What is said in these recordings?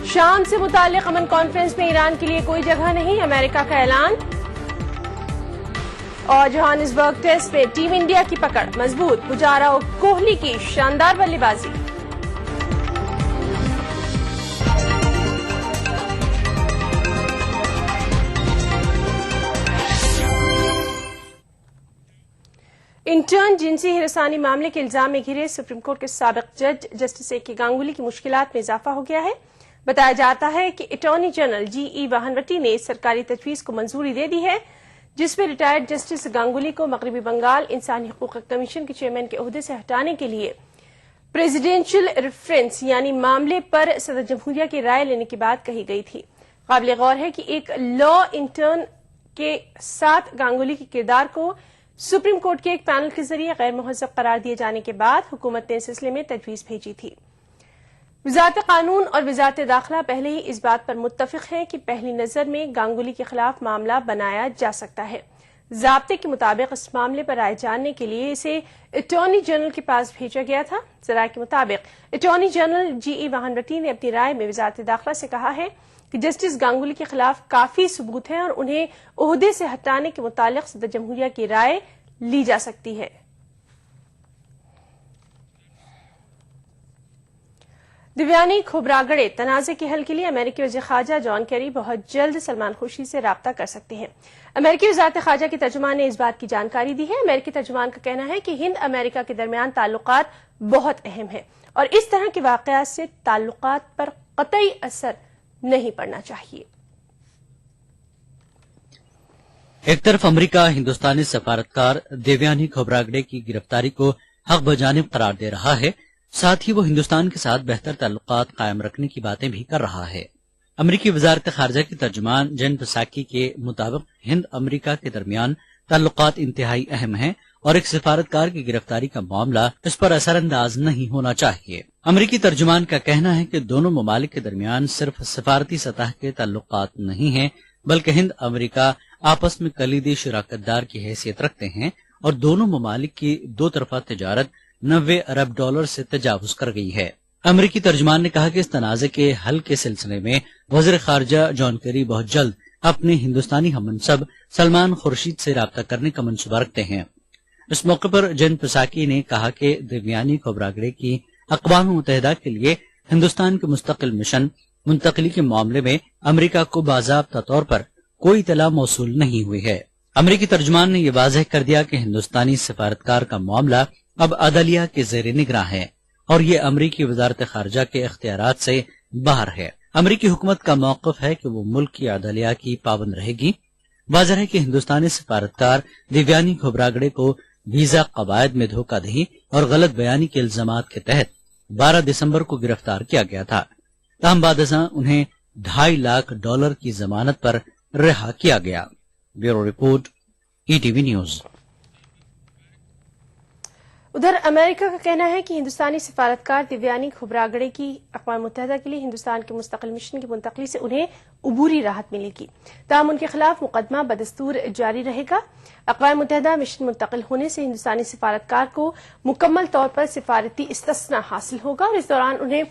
شام سے متعلق امن کانفرنس میں ایران کے لیے کوئی جگہ نہیں، امریکہ کا اعلان۔ اور جوہانسبرگ ٹیسٹ میں ٹیم انڈیا کی پکڑ مضبوط، پجارا اور کوہلی کی شاندار بلے بازی۔ انٹرن جنسی ہراسانی معاملے کے الزام میں گھرے سپریم کورٹ کے سابق جج جسٹس اے کے گانگولی کی مشکلات میں اضافہ ہو گیا ہے۔ بتایا جاتا ہے کہ اٹارنی جنرل جی ای واہنوٹی نے سرکاری تجویز کو منظوری دے دی ہے، جس میں ریٹائرڈ جسٹس گانگولی کو مغربی بنگال انسانی حقوق کمیشن کے چیئرمین کے عہدے سے ہٹانے کے لیے پریزیڈینشل ریفرنس یعنی معاملے پر صدر جمہوریہ کی رائے لینے کی بات کہی گئی تھی۔ قابل غور ہے کہ ایک لا انٹرن کے ساتھ گانگولی کے کردار کو سپریم کورٹ کے ایک پینل کے ذریعے غیر مہذب قرار دیے جانے کے بعد حکومت نے اس سلسلے میں تجویز بھیجی تھی۔ وزارت قانون اور وزارت داخلہ پہلے ہی اس بات پر متفق ہیں کہ پہلی نظر میں گانگولی کے خلاف معاملہ بنایا جا سکتا ہے۔ ضابطے کے مطابق اس معاملے پر رائے جاننے کے لیے اسے اٹارنی جنرل کے پاس بھیجا گیا تھا۔ ذرائع کے مطابق اٹارنی جنرل جی ای واہنوٹی نے اپنی رائے میں وزارت داخلہ سے کہا ہے کہ جسٹس گانگولی کے خلاف کافی ثبوت ہیں اور انہیں عہدے سے ہٹانے کے متعلق صدر جمہوریہ کی رائے لی جا سکتی ہے۔ دیویانی کھوبراگڑے تنازع کے حل کے لیے امریکی وزیر خارجہ جان کیری بہت جلد سلمان خورشید سے رابطہ کر سکتے ہیں۔ امریکی وزارت خارجہ کے ترجمان نے اس بات کی جانکاری دی ہے۔ امریکی ترجمان کا کہنا ہے کہ ہند امریکہ کے درمیان تعلقات بہت اہم ہیں اور اس طرح کے واقعات سے تعلقات پر قطعی اثر نہیں پڑنا چاہیے۔ ایک طرف امریکہ ہندوستانی سفارتکار دیویانی کھوبراگڑے کی گرفتاری کو حق بجانب قرار دے رہا ہے، ساتھ ہی وہ ہندوستان کے ساتھ بہتر تعلقات قائم رکھنے کی باتیں بھی کر رہا ہے۔ امریکی وزارت خارجہ کی ترجمان جن پساکی کے مطابق ہند امریکہ کے درمیان تعلقات انتہائی اہم ہیں اور ایک سفارتکار کی گرفتاری کا معاملہ اس پر اثر انداز نہیں ہونا چاہیے۔ امریکی ترجمان کا کہنا ہے کہ دونوں ممالک کے درمیان صرف سفارتی سطح کے تعلقات نہیں ہیں، بلکہ ہند امریکہ آپس میں کلیدی شراکت دار کی حیثیت رکھتے ہیں اور دونوں ممالک کی دو طرفہ تجارت 90 ارب ڈالر سے تجاوز کر گئی ہے۔ امریکی ترجمان نے کہا کہ اس تنازع کے حل کے سلسلے میں وزیر خارجہ جان کیری بہت جلد اپنے ہندوستانی ہم منصب سلمان خورشید سے رابطہ کرنے کا منصوبہ رکھتے ہیں۔ اس موقع پر جن پساکی نے کہا کہ دیویانی کھوبراگڑے کی اقوام متحدہ کے لیے ہندوستان کے مستقل مشن منتقلی کے معاملے میں امریکہ کو باضابطہ طور پر کوئی اطلاع موصول نہیں ہوئی ہے۔ امریکی ترجمان نے یہ واضح کر دیا کہ ہندوستانی سفارتکار کا معاملہ اب عدلیہ کے زیر نگراں ہے اور یہ امریکی وزارت خارجہ کے اختیارات سے باہر ہے۔ امریکی حکومت کا موقف ہے کہ وہ ملک کی عدلیہ کی پابند رہے گی۔ واضح ہے کہ ہندوستانی سفارتکار دیویانی کھوبراگڑے کو ویزا قواعد میں دھوکہ دہی اور غلط بیانی کے الزامات کے تحت 12 دسمبر کو گرفتار کیا گیا تھا، تاہم بعد ازاں انہیں $2.5 لاکھ کی ضمانت پر رہا کیا گیا۔ Bureau report E T V news. ادھر امریکہ کا کہنا ہے کہ ہندوستانی سفارتکار دیویانی کھوبراگڑے کی اقوام متحدہ کے لیے ہندوستان کے مستقل مشن کی منتقلی سے انہیں عبوری راحت ملے گی، تاہم ان کے خلاف مقدمہ بدستور جاری رہے گا۔ اقوام متحدہ مشن منتقل ہونے سے ہندوستانی سفارتکار کو مکمل طور پر سفارتی استثناء حاصل ہوگا اور اس دوران انہیں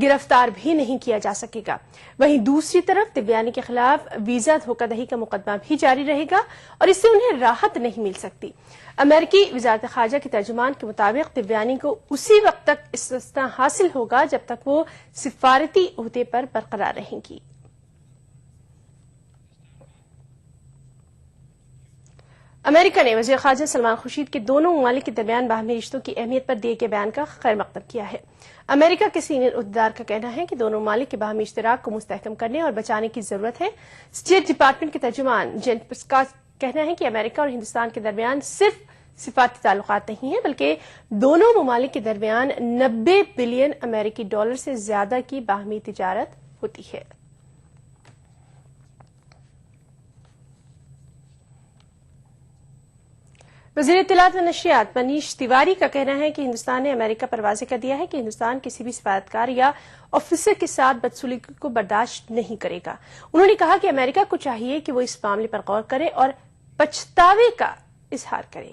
گرفتار بھی نہیں کیا جا سکے گا۔ وہیں دوسری طرف دیویانی کے خلاف ویزا دھوکہ دہی کا مقدمہ بھی جاری رہے گا اور اس سے انہیں راحت نہیں مل سکتی۔ امریکی وزارت خارجہ کے ترجمان کے مطابق دیویانی کو اسی وقت تک استثناء حاصل ہوگا جب تک وہ سفارتی عہدے پر برقرار رہیں گی۔ امریکہ نے وزیر خارجہ سلمان خورشید کے دونوں ممالک کے درمیان باہمی رشتوں کی اہمیت پر دیے گئے بیان کا خیر مقدم کیا ہے۔ امریکہ کے سینئر عہدیدار کا کہنا ہے کہ دونوں ممالک کے باہمی اشتراک کو مستحکم کرنے اور بچانے کی ضرورت ہے۔ اسٹیٹ ڈپارٹمنٹ کے ترجمان جین پسک کا کہنا ہے کہ امریکہ اور ہندوستان کے درمیان صرف سفارتی تعلقات نہیں ہیں بلکہ دونوں ممالک کے درمیان 90 بلین امریکی ڈالر سے زیادہ کی باہمی تجارت ہوتی ہے۔ وزیر اطلاعات و نشریات منیش تیواری کا کہنا ہے کہ ہندوستان نے امریکہ پر واضح کر دیا ہے کہ ہندوستان کسی بھی سفارتکار یا آفیسر کے ساتھ بدسلوکی کو برداشت نہیں کرے گا۔ انہوں نے کہا کہ امریکہ کو چاہیے کہ وہ اس معاملے پر غور کرے اور پچھتاوے کا اظہار کرے۔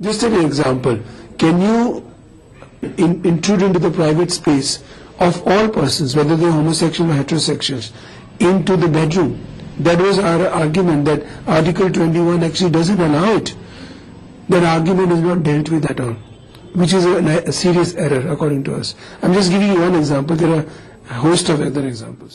Just an example, can you intrude into the private space of all persons, whether they're homosexual or heterosexuals, into the bedroom? That was our argument, that Article 21 actually doesn't allow it. That argument is not dealt with at all, which is a serious error according to us. I'm just giving you one example. There are a host of other examples.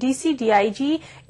DC, DIG,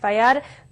FIR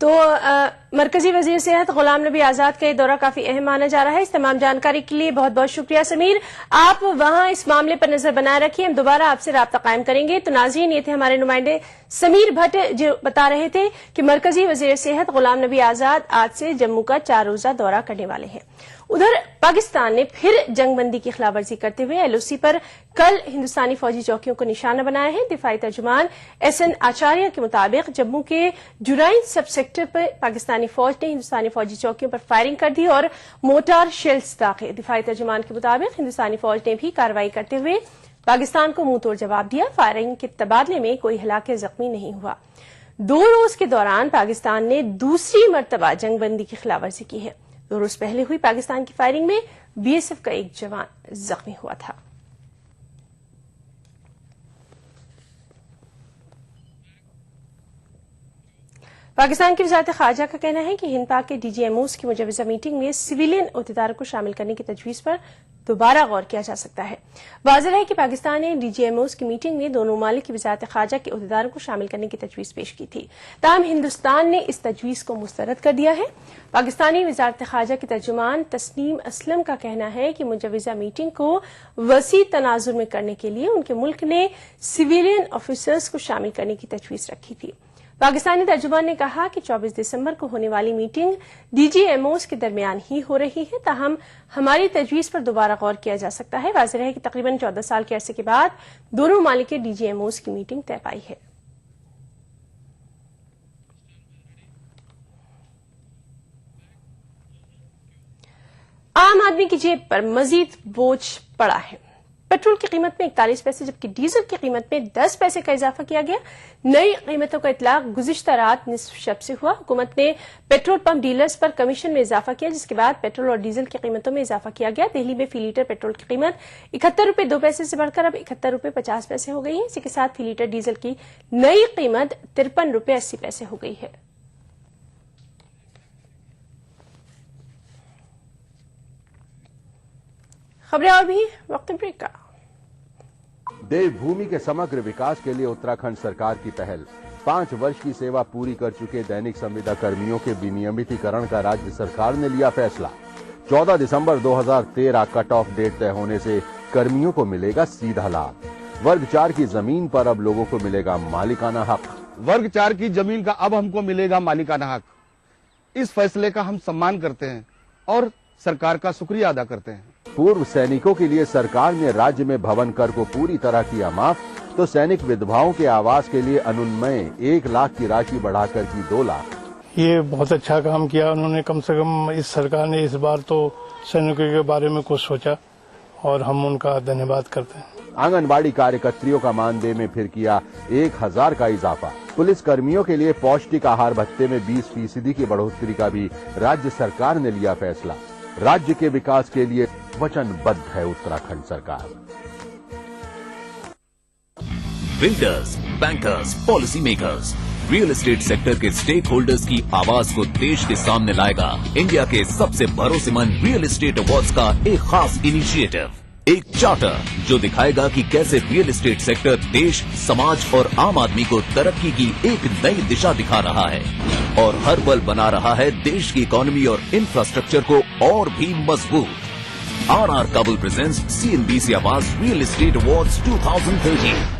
تو مرکزی وزیر صحت غلام نبی آزاد کا یہ دورہ کافی اہم مانا جا رہا ہے. اس تمام جانکاری کے لیے بہت بہت شکریہ سمیر. آپ وہاں اس معاملے پر نظر بنائے رکھیے, ہم دوبارہ آپ سے رابطہ قائم کریں گے. تو ناظرین, یہ تھے ہمارے نمائندے سمیر بھٹ جو بتا رہے تھے کہ مرکزی وزیر صحت غلام نبی آزاد آج سے جموں کا 4 روزہ دورہ کرنے والے ہیں. ادھر پاکستان نے پھر جنگ بندی کی خلاف ورزی کرتے ہوئے LOC پر کل ہندوستانی فوجی چوکیوں کو نشانہ بنایا ہے. دفاعی ترجمان SN آچاریہ کے مطابق جموں کے جرائن سب سیکٹر پر پاکستانی فوج نے ہندوستانی فوجی چوکیوں پر فائرنگ کر دی اور مورٹار شیلز داغے. دفاعی ترجمان کے مطابق ہندوستانی فوج نے بھی کارروائی کرتے ہوئے پاکستان کو منہ توڑ جواب دیا. فائرنگ کے تبادلے میں کوئی ہلاک زخمی نہیں ہوا. 2 روز کے دوران پاکستان نے دوسری مرتبہ جنگ بندی کی خلاف ورزی کی ہے. 2 روز پہلے ہوئی پاکستان کی فائرنگ میں BSF کا ایک جوان زخمی ہوا تھا. پاکستان کی وزارت خارجہ کا کہنا ہے کہ ہند پاک کے DGMOs کی مجوزہ میٹنگ میں سویلین عہدیداروں کو شامل کرنے کی تجویز پر دوبارہ غور کیا جا سکتا ہے. واضح ہے کہ پاکستان نے DGMOs کی میٹنگ میں دونوں ممالک کی وزارت خارجہ کے عہدیداروں کو شامل کرنے کی تجویز پیش کی تھی, تاہم ہندوستان نے اس تجویز کو مسترد کر دیا ہے. پاکستانی وزارت خارجہ کے ترجمان تسنیم اسلم کا کہنا ہے کہ مجوزہ میٹنگ کو وسیع تناظر میں کرنے کے لیے ان کے ملک نے سویلین آفیسرز کو شامل کرنے کی تجویز رکھی تھی. پاکستانی ترجمان نے کہا کہ 24 دسمبر کو ہونے والی میٹنگ DGMOs کے درمیان ہی ہو رہی ہے, تاہم ہماری تجویز پر دوبارہ غور کیا جا سکتا ہے. واضح ہے کہ تقریباً 14 سال کے عرصے کے بعد دونوں ممالک کے DGMOs کی میٹنگ طے پائی ہے. عام آدمی کی جیب پر مزید بوجھ پڑا ہے. پیٹرول کی قیمت میں 41 پیسے جبکہ ڈیزل کی قیمت میں 10 پیسے کا اضافہ کیا گیا. نئی قیمتوں کا اطلاق گزشتہ رات نصف شب سے ہوا. حکومت نے پیٹرول پمپ ڈیلرز پر کمیشن میں اضافہ کیا, جس کے بعد پیٹرول اور ڈیزل کی قیمتوں میں اضافہ کیا گیا. دہلی میں فی لیٹر پیٹرول کی قیمت 71 روپے 2 پیسے سے بڑھ کر اب 71 روپے 50 پیسے ہو گئی ہے. اسی کے ساتھ فی لیٹر ڈیزل کی نئی قیمت 53 روپے 80 پیسے ہو گئی ہے. خبریں اور بھی وقت بریک کا. دیو بھومی کے سمگر وکاس کے لیے اتراکھنڈ سرکار کی پہل. 5 ورش کی سیوا پوری کر چکے دینک سنویدا کرمیوں کے ونیمتیکرن کا راجیہ سرکار نے لیا فیصلہ. 14 دسمبر 2013 کٹ آف ڈیٹ طے ہونے سے کرمیوں کو ملے گا سیدھا لابھ. ورگ 4 کی زمین پر اب لوگوں کو ملے گا مالکانہ حق. ورگ 4 کی زمین کا اب ہم کو ملے گا مالکانہ حق. اس فیصلے کا ہم سمان کرتے ہیں اور سرکار کا شکریہ ادا کرتے ہیں. پورو سینکوں کے لیے سرکار نے راجیہ میں بھون کر کو پوری طرح کیا معاف, تو سینک ودھواؤں کے آواس کے لیے انومنئے 1 لاکھ کی راشی بڑھا کر کی 2 لاکھ. یہ بہت اچھا کام کیا انہوں نے. کم سے کم اس سرکار نے اس بار تو سینکوں کے بارے میں کچھ سوچا اور ہم ان کا دھنیہ واد کرتے ہیں. آنگن واڑی کاریکتریوں کا ماندے میں پھر کیا 1000 کا اضافہ. پولیس کرمیوں کے لیے پوشٹک آہار بھتے میں 20% کی بڑھوتری کا بھی راجیہ سرکار نے لیا فیصلہ. راجیہ کے وکاس کے لیے وچن بدھ ہے اتراکھنڈ سرکار. Builders, bankers, policy makers, real estate sector کے اسٹیک ہولڈرز کی آواز کو دیش کے سامنے لائے گا انڈیا کے سب سے بھروسے مند ریئل اسٹیٹ ایوارڈز کا ایک خاص انیشیٹو, ایک چارٹر جو دکھائے گا کہ کیسے ریئل اسٹیٹ سیکٹر دیش, سماج اور عام آدمی کو ترقی کی ایک نئی دشا دکھا رہا ہے اور ہر پل بنا رہا ہے دیش کی اکانومی اور انفراسٹرکچر کو اور بھی مضبوط. RR کابل پریزنٹس CNBC آواز ریئل اسٹیٹ ایوارڈز 2013.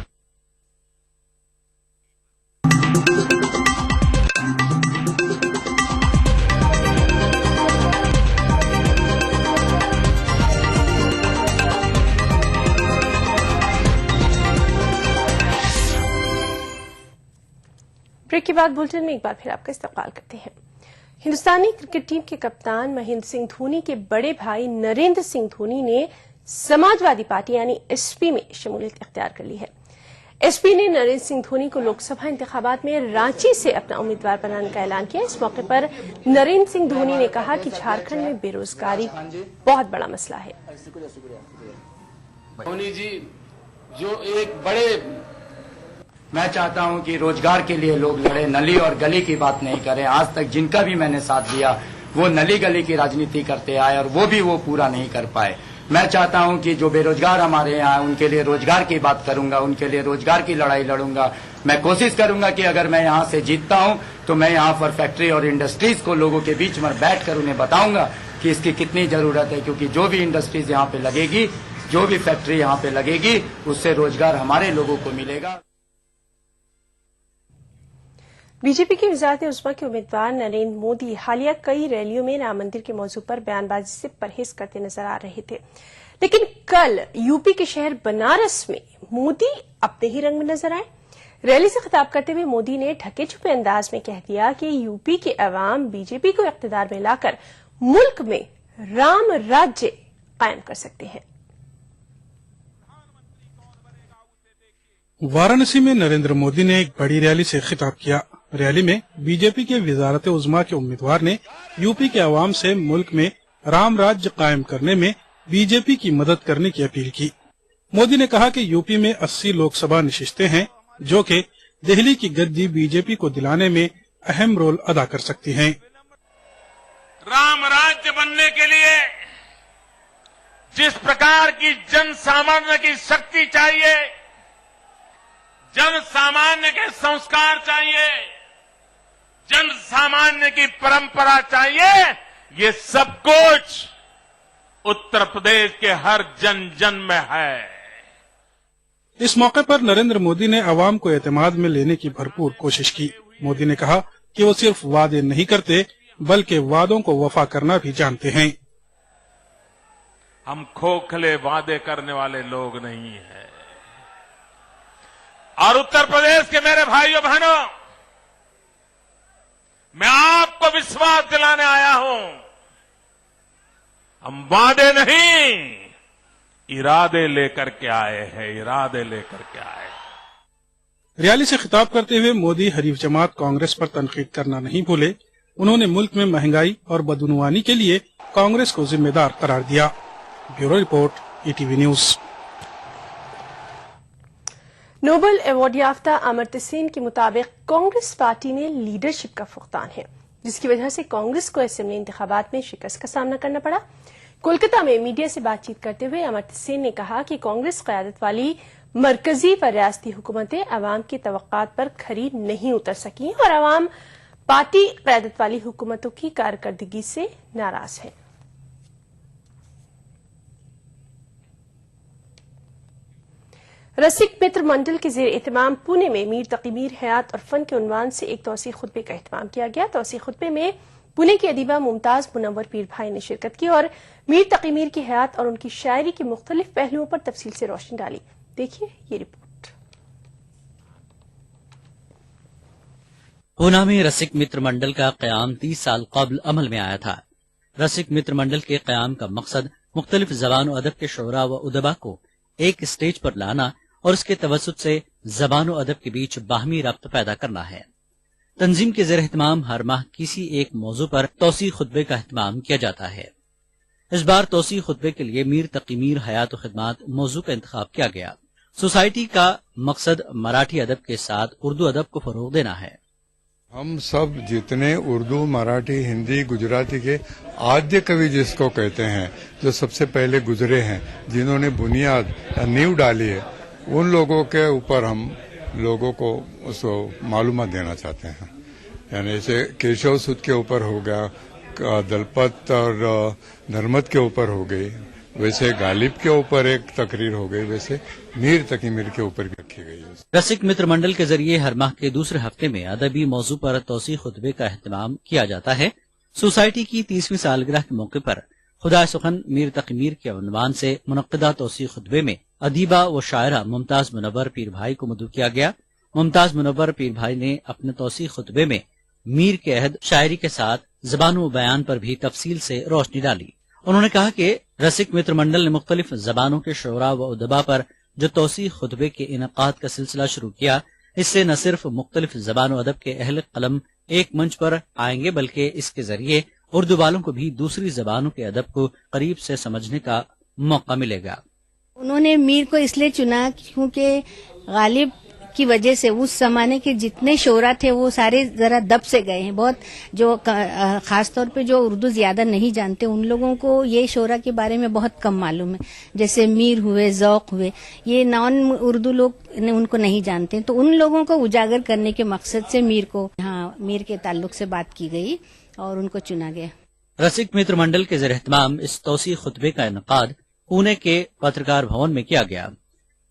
بریک کے بعد بلٹن میں ایک بار پھر آپ کا استقبال کرتے ہیں. ہندوستانی کرکٹ ٹیم کے کپتان مہندر سنگھ دھونی کے بڑے بھائی نریندر سنگھ دھونی نے سماجوادی پارٹی یعنی SP میں شمولیت اختیار کر لی ہے. SP نے نریندر سنگھ دھونی کو لوک سبھا انتخابات میں رانچی سے اپنا امیدوار بنانے کا اعلان کیا. اس موقع پر نریندر سنگھ دھونی نے کہا کہ جھارکھنڈ میں بے روزگاری بہت بڑا مسئلہ ہے. دھونی جی جو ایک بڑے, میں چاہتا ہوں کہ روزگار کے لیے لوگ لڑے, نلی اور گلی کی بات نہیں کریں. آج تک جن کا بھی میں نے ساتھ دیا وہ نلی گلی کی راجنیتی کرتے آئے اور وہ بھی وہ پورا نہیں کر پائے. میں چاہتا ہوں کہ جو بے روزگار ہمارے یہاں ان کے لیے روزگار کی بات کروں گا, ان کے لیے روزگار کی لڑائی لڑوں گا. میں کوشش کروں گا کہ اگر میں یہاں سے جیتتا ہوں تو میں یہاں پر فیکٹری اور انڈسٹریز کو لوگوں کے بیچ میں بیٹھ کر انہیں بتاؤں گا کہ اس کی کتنی ضرورت ہے، کیونکہ جو بھی انڈسٹریز یہاں پہ لگے گی، جو بھی فیکٹری یہاں پہ لگے گی، اس سے روزگار ہمارے لوگوں کو ملے گا۔ بی جے پی کی وزارت عظمیٰ کے امیدوار نریندر مودی حالیہ کئی ریلیوں میں رام مندر کے موضوع پر بیان بازی سے پرہیز کرتے نظر آ رہے تھے، لیکن کل یو پی کے شہر بنارس میں مودی اپنے ہی رنگ میں نظر آئے۔ ریلی سے خطاب کرتے ہوئے مودی نے ڈھکے چھپے انداز میں کہہ دیا کہ یو پی کے عوام بی جے پی کو اقتدار میں لا کر ملک میں رام راجیہ قائم کر سکتے ہیں۔ وارانسی میں نریندر مودی نے ایک بڑی ریلی سے خطاب کیا۔ ریلی میں بی جے پی کے وزارت عظمیٰ کے امیدوار نے یو پی کے عوام سے ملک میں رام راج قائم کرنے میں بی جے پی کی مدد کرنے کی اپیل کی۔ مودی نے کہا کہ یو پی میں 80 لوک سبھا نشستیں ہیں جو کہ دہلی کی گدی بی جے پی کو دلانے میں اہم رول ادا کر سکتی ہیں۔ رام راج بننے کے لیے جس پرکار کی جن سامانیہ کی شکتی چاہیے، جن سامانیہ کے سنسکار چاہیے، جن سامانیہ کی پرمپرا چاہیے، یہ سب کچھ اتر پردیش کے ہر جن جن میں ہے۔ اس موقع پر نریندر مودی نے عوام کو اعتماد میں لینے کی بھرپور کوشش کی۔ مودی نے کہا کہ وہ صرف وعدے نہیں کرتے بلکہ وعدوں کو وفا کرنا بھی جانتے ہیں۔ ہم کھوکھلے وعدے کرنے والے لوگ نہیں ہیں، اور اتر پردیش کے میرے بھائیوں بہنوں، میں آپ کو وشواس دلانے آیا ہوں، ہم وعدے نہیں ارادے لے کر کے آئے ہیں، ارادے لے کر کے آئے ہیں۔ ریلی سے خطاب کرتے ہوئے مودی حریف جماعت کانگریس پر تنقید کرنا نہیں بھولے۔ انہوں نے ملک میں مہنگائی اور بدعنوانی کے لیے کانگریس کو ذمہ دار قرار دیا۔ Bureau report, E T V news. Nobel award یافتہ امرتیہ سین کے مطابق کانگریس پارٹی میں لیڈرشپ کا فقدان ہے، جس کی وجہ سے کانگریس کو اسمبلی انتخابات میں شکست کا سامنا کرنا پڑا۔ کولکتہ میں میڈیا سے بات چیت کرتے ہوئے امرتیہ سین نے کہا کہ کانگریس قیادت والی مرکزی و ریاستی حکومتیں عوام کی توقعات پر کھری نہیں اتر سکیں اور عوام پارٹی قیادت والی حکومتوں کی کارکردگی سے ناراض ہیں۔ رسک متر منڈل کے زیر اہتمام پونے میں میر تقی میر حیات اور فن کے عنوان سے ایک توسیع خطبے کا اہتمام کیا گیا۔ توسیع خطبے میں پونے کی ادیبہ ممتاز منور پیر بھائی نے شرکت کی اور میر تقی میر کی حیات اور ان کی شاعری کے مختلف پہلوؤں پر تفصیل سے روشنی ڈالی۔ دیکھیے یہ رپورٹ۔ پونا میں رسک متر منڈل کا قیام 30 سال قبل عمل میں آیا تھا۔ رسک متر منڈل کے قیام کا مقصد مختلف زبان و ادب کے شعراء و ادبا کو ایک اسٹیج پر لانا اور اس کے توسط سے زبان و ادب کے بیچ باہمی ربط پیدا کرنا ہے۔ تنظیم کے زیر اہتمام ہر ماہ کسی ایک موضوع پر توسیع خطبے کا اہتمام کیا جاتا ہے۔ اس بار توسیع خطبے کے لیے میر تقی میر حیات و خدمات موضوع کا انتخاب کیا گیا۔ سوسائٹی کا مقصد مراٹھی ادب کے ساتھ اردو ادب کو فروغ دینا ہے۔ ہم سب جتنے اردو، مراٹھی، ہندی، گجراتی کے آدیہ کوی جس کو کہتے ہیں، جو سب سے پہلے گزرے ہیں، جنہوں نے بنیاد نیو ڈالی ہے، ان لوگوں کے اوپر ہم لوگوں کو اس کو معلومات دینا چاہتے ہیں۔ یعنی جیسے کیشو سود کے اوپر ہو گیا، دلپت اور نرمت کے اوپر ہو گئی، ویسے غالب کے اوپر ایک تقریر ہو گئی، ویسے میر تقی میر کے اوپر بھی رکھی گئی ہے۔ رسک متر منڈل کے ذریعے ہر ماہ کے دوسرے ہفتے میں ادبی موضوع پر توسیع خطبے کا اہتمام کیا جاتا ہے۔ سوسائٹی کی 30ویں سالگرہ کے موقع پر خدا سخن میر تقی میر کے عنوان سے منعقدہ توسیع خطبے میں ادیبہ و شاعرہ ممتاز منور پیر بھائی کو مدعو کیا گیا۔ ممتاز منور پیر بھائی نے اپنے توسیع خطبے میں میر کے عہد شاعری کے ساتھ زبان و بیان پر بھی تفصیل سے روشنی ڈالی۔ انہوں نے کہا کہ رسک متر منڈل نے مختلف زبانوں کے شعراء و ادبا پر جو توسیع خطبے کے انعقاد کا سلسلہ شروع کیا، اس سے نہ صرف مختلف زبان و ادب کے اہل قلم ایک منچ پر آئیں گے بلکہ اس کے ذریعے اردو والوں کو بھی دوسری زبانوں کے ادب کو قریب سے سمجھنے کا موقع ملے گا۔ انہوں نے میر کو اس لیے چنا کیونکہ غالب کی وجہ سے اس زمانے کے جتنے شعرا تھے وہ سارے ذرا دب سے گئے ہیں. بہت جو خاص طور پہ جو اردو زیادہ نہیں جانتے ان لوگوں کو یہ شعرا کے بارے میں بہت کم معلوم ہے. جیسے میر ہوئے, ذوق ہوئے, یہ نان اردو لوگ ان کو نہیں جانتے. تو ان لوگوں کو اجاگر کرنے کے مقصد سے میر کے تعلق سے بات کی گئی اور ان کو چنا گیا. رسک متر منڈل کے زیر اہتمام اس توسیع خطبے کا انعقاد پونے کے پترکار بھون میں کیا گیا.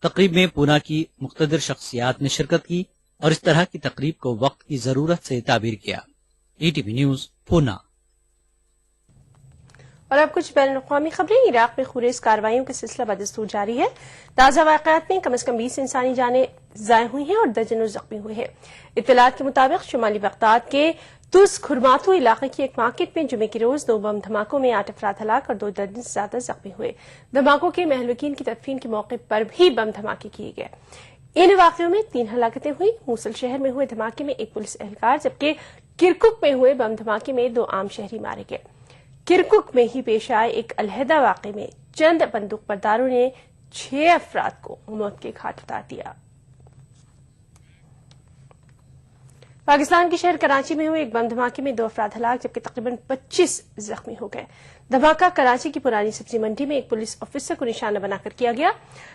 تقریب میں پونا کی مقتدر شخصیات نے شرکت کی اور اس طرح کی تقریب کو وقت کی ضرورت سے تعبیر کیا. ETV نیوز پونا. اور اب کچھ بین الاقوامی خبریں. عراق میں خونریز کارروائیوں کا سلسلہ بدستور جاری ہے. تازہ واقعات میں کم از کم 20 انسانی جانیں ضائع ہوئی ہیں اور درجنوں زخمی ہوئے ہیں. اطلاعات کے مطابق شمالی بغداد کے تس کھرماتو علاقے کی ایک مارکیٹ میں جمعے کے روز 2 بم دھماکوں میں 8 افراد ہلاک اور 2 درجن سے زیادہ زخمی ہوئے. دھماکوں کے مہلوکین کی تدفین کے موقع پر بھی بم دھماکے کیے گئے. ان واقعوں میں 3 ہلاکتیں ہوئی. موصل شہر میں ہوئے دھماکے میں ایک پولیس اہلکار جبکہ کرکک میں ہوئے بم دھماکے میں 2 عام شہری مارے گئے. کرکک میں ہی پیش آئے ایک علیحدہ واقعے میں چند بندوق برداروں نے 6 افراد کو موت کے گھاٹ اتار دیا. پاکستان کے شہر کراچی میں ہوئے ایک بم دھماکے میں 2 افراد ہلاک جبکہ تقریباً 25 زخمی ہو گئے. دھماکہ کراچی کی پرانی سبزی منڈی میں ایک پولیس آفیسر کو نشانہ بنا کر کیا گیا.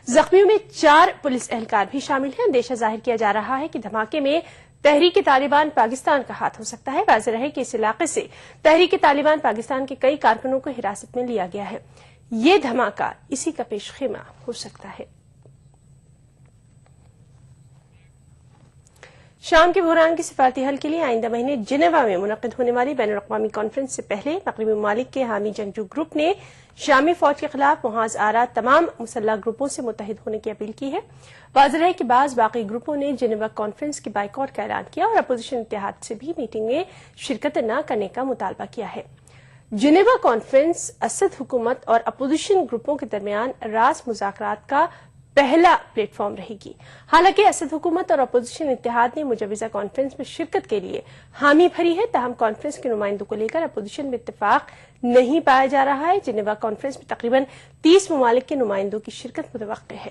زخمیوں میں 4 پولیس اہلکار بھی شامل ہیں. اندیشہ ظاہر کیا جا رہا ہے کہ دھماکے میں تحریک طالبان پاکستان کا ہاتھ ہو سکتا ہے. واضح رہے کہ اس علاقے سے تحریک طالبان پاکستان کے کئی کارکنوں کو حراست میں لیا گیا ہے. یہ دھماکہ اسی کا پیش خیمہ ہو سکتا ہے. شام کے بحران کے سفارتی حل کے لیے آئندہ مہینے جنیوا میں منعقد ہونے والی بین الاقوامی کانفرنس سے پہلے مغربی ممالک کے حامی جنگجو گروپ نے شامی فوج کے خلاف محاذ آرا تمام مسلح گروپوں سے متحد ہونے کی اپیل کی ہے. واضح ہے کہ بعض باقی گروپوں نے جنیوا کانفرنس کی بائیکاٹ کا اعلان کیا اور اپوزیشن اتحاد سے بھی میٹنگ میں شرکت نہ کرنے کا مطالبہ کیا ہے. جنیوا کانفرنس اسد حکومت اور اپوزیشن گروپوں کے درمیان راز مذاکرات کا پہلا پلیٹ فارم رہے گی. حالانکہ اسد حکومت اور اپوزیشن اتحاد نے مجوزہ کانفرنس میں شرکت کے لیے حامی بھری ہے, تاہم کانفرنس کے نمائندوں کو لے کر اپوزیشن میں اتفاق نہیں پایا جا رہا ہے. جنیوا کانفرنس میں تقریباً 30 ممالک کے نمائندوں کی شرکت متوقع ہے.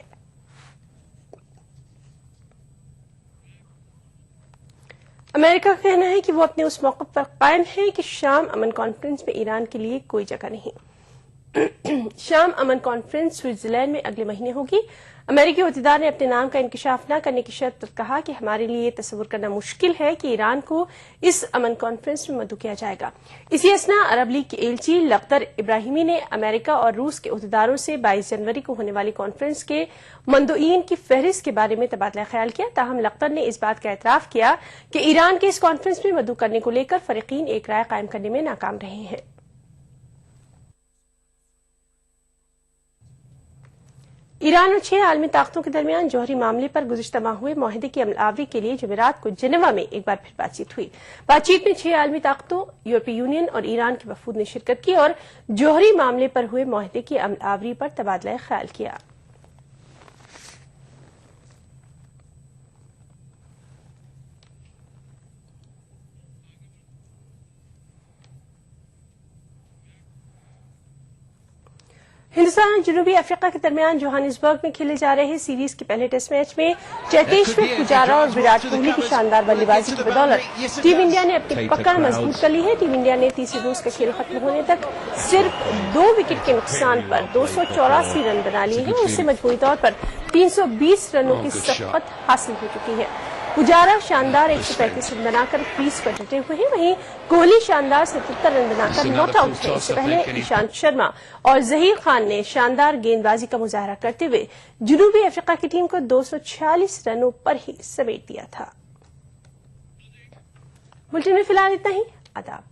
امریکہ کا کہنا ہے کہ وہ اپنے اس موقف پر قائم ہے کہ شام امن کانفرنس میں ایران کے لیے کوئی جگہ نہیں. شام امن کانفرنس سوئٹزرلینڈ میں اگلے مہینے ہوگی. امریکی عہدیدار نے اپنے نام کا انکشاف نہ کرنے کی شرط پر کہا کہ ہمارے لیے یہ تصور کرنا مشکل ہے کہ ایران کو اس امن کانفرنس میں مدعو کیا جائے گا. اسی اثنا عرب لیگ کے ایلچی لقدر ابراہیمی نے امریکہ اور روس کے عہدیداروں سے 22 جنوری کو ہونے والی کانفرنس کے مندوبین کی فہرست کے بارے میں تبادلہ خیال کیا. تاہم لقدر نے اس بات کا اعتراف کیا کہ ایران کے اس کانفرنس میں مدعو کرنے کو لے کر فریقین ایک رائے قائم کرنے میں ناکام رہے ہیں. ایران اور 6 عالمی طاقتوں کے درمیان جوہری معاملے پر گزشتہ ماہ ہوئے معاہدے کی عمل آوری کے لیے جمعرات کو جنیوا میں ایک بار پھر بات چیت ہوئی. بات چیت میں 6 عالمی طاقتوں, یورپی یونین اور ایران کے وفود نے شرکت کی اور جوہری معاملے پر ہوئے معاہدے کی عمل آوری پر تبادلہ خیال کیا. ہندوستان اور جنوبی افریقہ کے درمیان جوہانسبرگ میں کھیلے جا رہے سیریز کے پہلے ٹیسٹ میچ میں چیتیشور پجارا اور وراٹ کوہلی کی شاندار بلے بازی کی بدولت ٹیم انڈیا نے اپنی پکڑ مضبوط کر لی ہے. ٹیم انڈیا نے تیسرے روز کا کھیل ختم ہونے تک صرف 2 وکٹ کے نقصان پر 284 رن بنا لیے ہیں اور اس سے مجموعی طور پر 320 رنوں کی سبقت حاصل ہو چکی ہے. پجارا شاندار 135 رن بنا کر کریز پر ڈٹے ہوئے ہیں, وہیں کوہلی شاندار 77 رن بنا کر ناٹ آؤٹ ہے. اس سے پہلے ایشانت شرما اور ظہیر خان نے شاندار گیند بازی کا مظاہرہ کرتے ہوئے جنوبی افریقہ کی ٹیم کو 246 رنوں پر ہی سمیٹ دیا تھا. بلٹن میں فی الحال اتنا ہی. آداب.